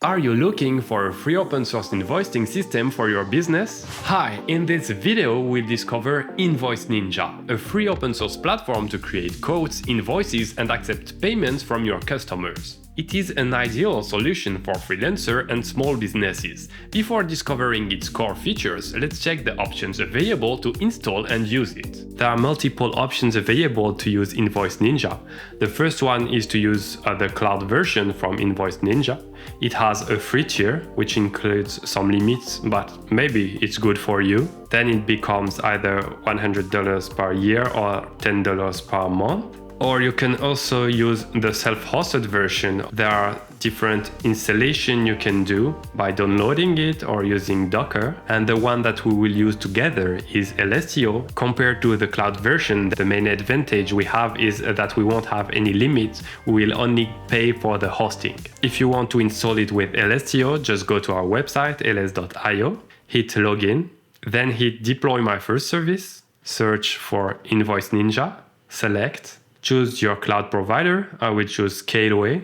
Are you looking for a free open source invoicing system for your business? Hi, in this video we'll discover Invoice Ninja, a free open source platform to create quotes, invoices and accept payments from your customers. It is an ideal solution for freelancers and small businesses. Before discovering its core features, let's check the options available to install and use it. There are multiple options available to use Invoice Ninja. The first one is to use the cloud version from Invoice Ninja. It has a free tier, which includes some limits, but maybe it's good for you. Then it becomes either $100 per year or $10 per month. Or you can also use the self-hosted version. There are different installations you can do by downloading it or using Docker. And the one that we will use together is Elestio. Compared to the cloud version, the main advantage we have is that we won't have any limits. We will only pay for the hosting. If you want to install it with Elestio, just go to our website, ls.io, hit login, then hit deploy my first service, search for Invoice Ninja, select, choose your cloud provider. I will choose Scaleway.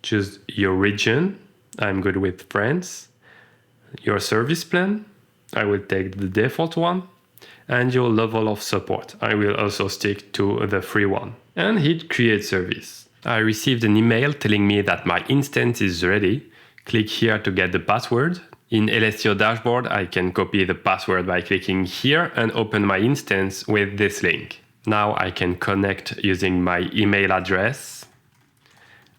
Choose your region. I'm good with France. Your service plan. I will take the default one. And your level of support. I will also stick to the free one. And hit create service. I received an email telling me that my instance is ready. Click here to get the password. In Elestio dashboard, I can copy the password by clicking here and open my instance with this link. Now I can connect using my email address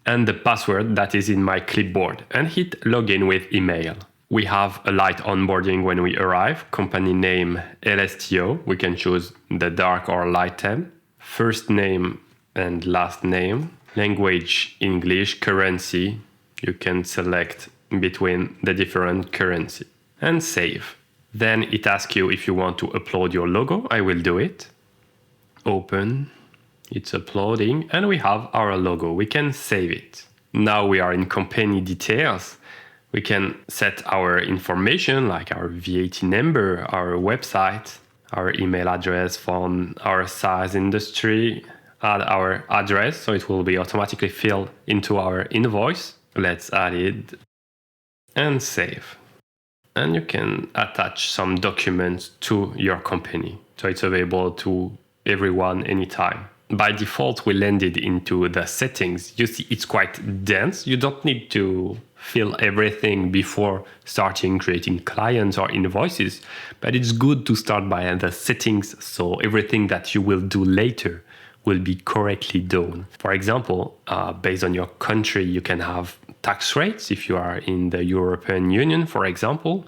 and the password that is in my clipboard and hit login with email. We have a light onboarding when we arrive. Company name Elestio. We can choose the dark or light theme. First name and last name. Language English. Currency. You can select between the different currency. And save. Then it asks you if you want to upload your logo. I will do it. Open, it's uploading, and we have our logo. We can save it. Now we are in company details. We can set our information like our VAT number, our website, our email address, phone, our size, industry, add our address, so it will be automatically filled into our invoice. Let's add it and save. And you can attach some documents to your company, so it's available to everyone anytime. By default, we landed into the settings. You see, it's quite dense. You don't need to fill everything before starting creating clients or invoices, but it's good to start by the settings so everything that you will do later will be correctly done. For example, based on your country, you can have tax rates if you are in the European Union, for example.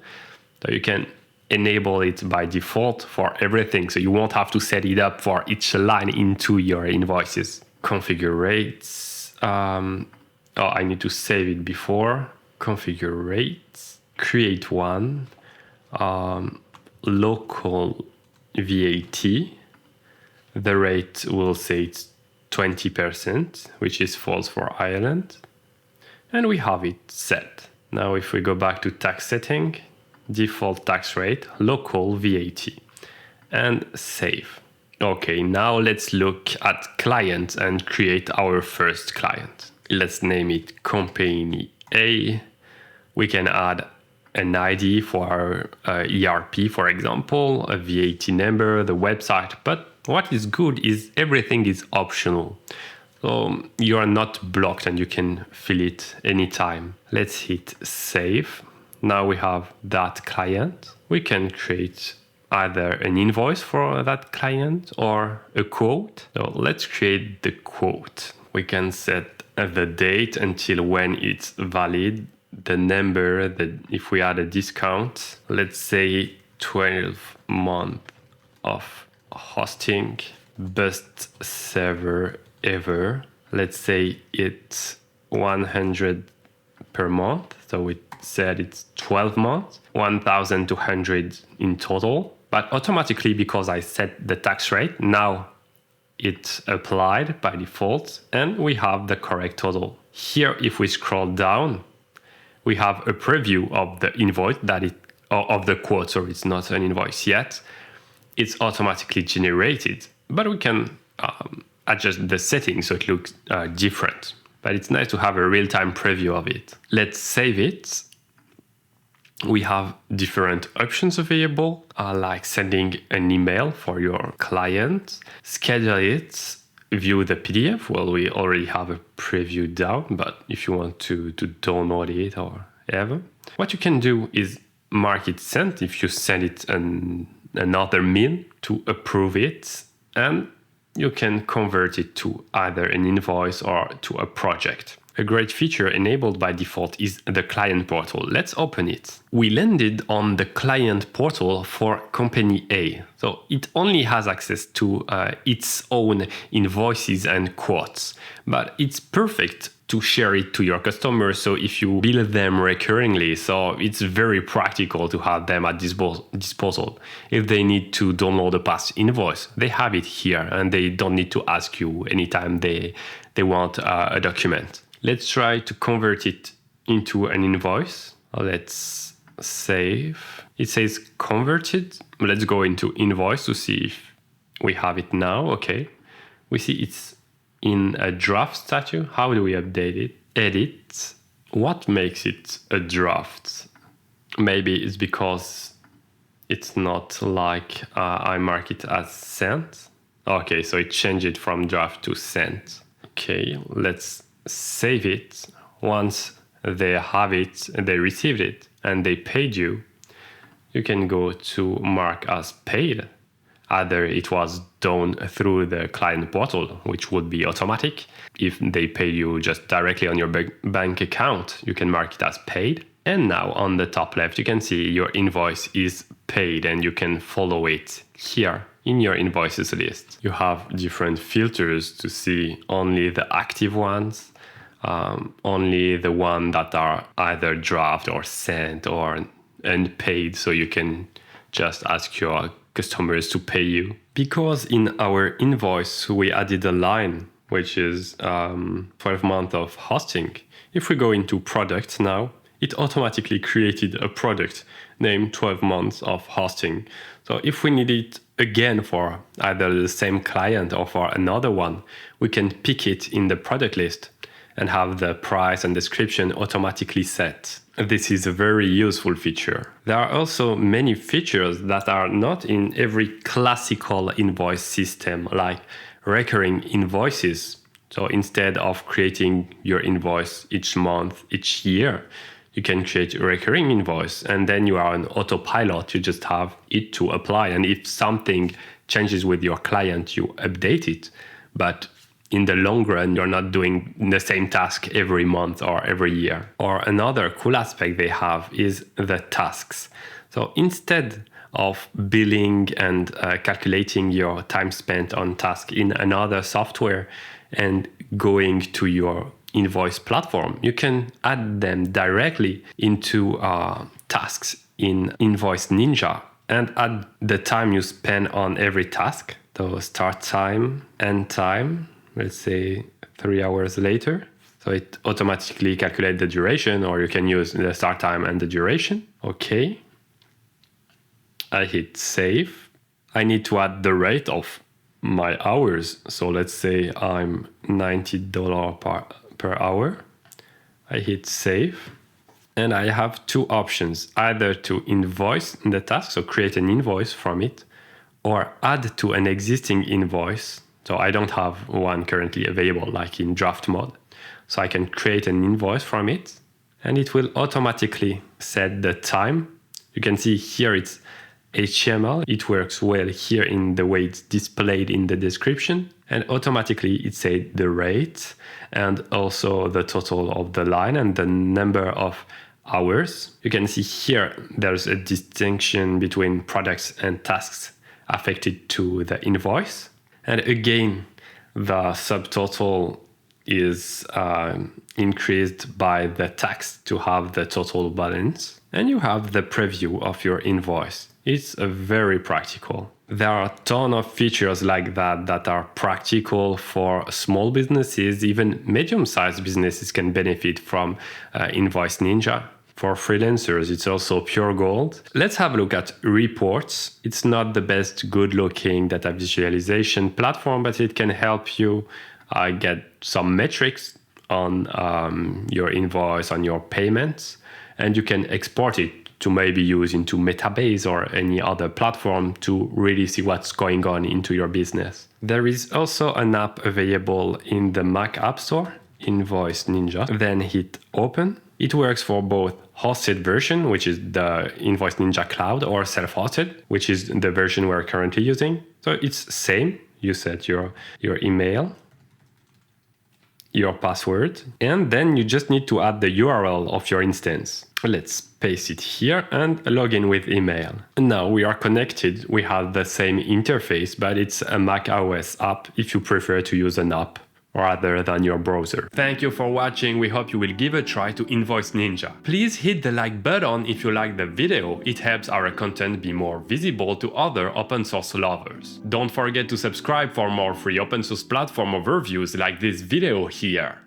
So you can enable it by default for everything, so you won't have to set it up for each line into your invoices. Configure rates. I need to save it before. Configure rates. Create one. Local VAT. The rate will say it's 20%, which is false for Ireland. And we have it set. Now if we go back to tax setting, default tax rate, local VAT, and save. Okay, now let's look at client and create our first client. Let's name it Company A. We can add an ID for our ERP, for example, a VAT number, the website, but what is good is everything is optional. So you are not blocked and you can fill it anytime. Let's hit save. Now we have that client. We can create either an invoice for that client or a quote. So let's create the quote. We can set the date until when it's valid, the number, if we add a discount, let's say 12 months of hosting, best server ever. Let's say it's 100 per month. So we said it's 12 months, 1,200 in total. But automatically, because I set the tax rate, now it's applied by default and we have the correct total. Here, if we scroll down, we have a preview of the invoice of the quote. So it's not an invoice yet. It's automatically generated, but we can adjust the settings so it looks different. but it's nice to have a real-time preview of it. Let's save it. We have different options available, like sending an email for your client, schedule it, view the PDF. Well, we already have a preview down, but if you want to download it or ever, what you can do is mark it sent if you send it another mail to approve it, and you can convert it to either an invoice or to a project. A great feature enabled by default is the client portal. Let's open it. We landed on the client portal for company A. So it only has access to its own invoices and quotes, but it's perfect to share it to your customers. So if you bill them recurringly, so it's very practical to have them at disposal. If they need to download a past invoice, they have it here and they don't need to ask you anytime they want a document. Let's try to convert it into an invoice. Let's save. It says converted. Let's go into invoice to see if we have it now. Okay. We see it's in a draft status. How do we update it? Edit. What makes it a draft? Maybe it's because it's not like I mark it as sent. Okay, so it changed it from draft to sent. Okay, let's save it. Once they have it, they received it, and they paid you, you can go to mark as paid. Either it was done through the client portal, which would be automatic. If they pay you just directly on your bank account, you can mark it as paid. And now on the top left, you can see your invoice is paid and you can follow it here in your invoices list. You have different filters to see only the active ones, only the ones that are either draft or sent or unpaid, so you can just ask your customers to pay you. Because in our invoice we added a line which is 12 months of hosting. If we go into products now, it automatically created a product named 12 months of hosting. So if we need it again for either the same client or for another one, we can pick it in the product list and have the price and description automatically set. This is a very useful feature. There are also many features that are not in every classical invoice system, like recurring invoices. So instead of creating your invoice each month, each year, you can create a recurring invoice and then you are on autopilot. You just have it to apply. And if something changes with your client, you update it. But in the long run, you're not doing the same task every month or every year. Or another cool aspect they have is the tasks. So instead of billing and calculating your time spent on task in another software and going to your invoice platform, you can add them directly into tasks in Invoice Ninja and add the time you spend on every task. So start time, end time, let's say 3 hours later. So it automatically calculates the duration, or you can use the start time and the duration. Okay. I hit save. I need to add the rate of my hours. So let's say I'm $90 per hour. I hit save. And I have two options, either to invoice the task, so create an invoice from it, or add to an existing invoice. So I don't have one currently available, like in draft mode. So I can create an invoice from it, and it will automatically set the time. You can see here it's HTML. It works well here in the way it's displayed in the description. And automatically it says the rate and also the total of the line and the number of hours. You can see here there's a distinction between products and tasks affected to the invoice. And again, the subtotal is increased by the tax to have the total balance. And you have the preview of your invoice. It's very practical. There are a ton of features like that are practical for small businesses. Even medium-sized businesses can benefit from Invoice Ninja. For freelancers, it's also pure gold. Let's have a look at reports. It's not the best good-looking data visualization platform, but it can help you get some metrics on your invoice, on your payments, and you can export it to maybe use into Metabase or any other platform to really see what's going on into your business. There is also an app available in the Mac App Store, Invoice Ninja. Then hit open. It works for both hosted version, which is the Invoice Ninja Cloud, or self-hosted, which is the version we're currently using. So it's same. You set your email, your password, and then you just need to add the URL of your instance. Let's paste it here and log in with email. Now we are connected. We have the same interface, but it's a MacOS app if you prefer to use an app rather than your browser. Thank you for watching. We hope you will give a try to Invoice Ninja. Please hit the like button if you like the video. It helps our content be more visible to other open source lovers. Don't forget to subscribe for more free open source platform overviews like this video here.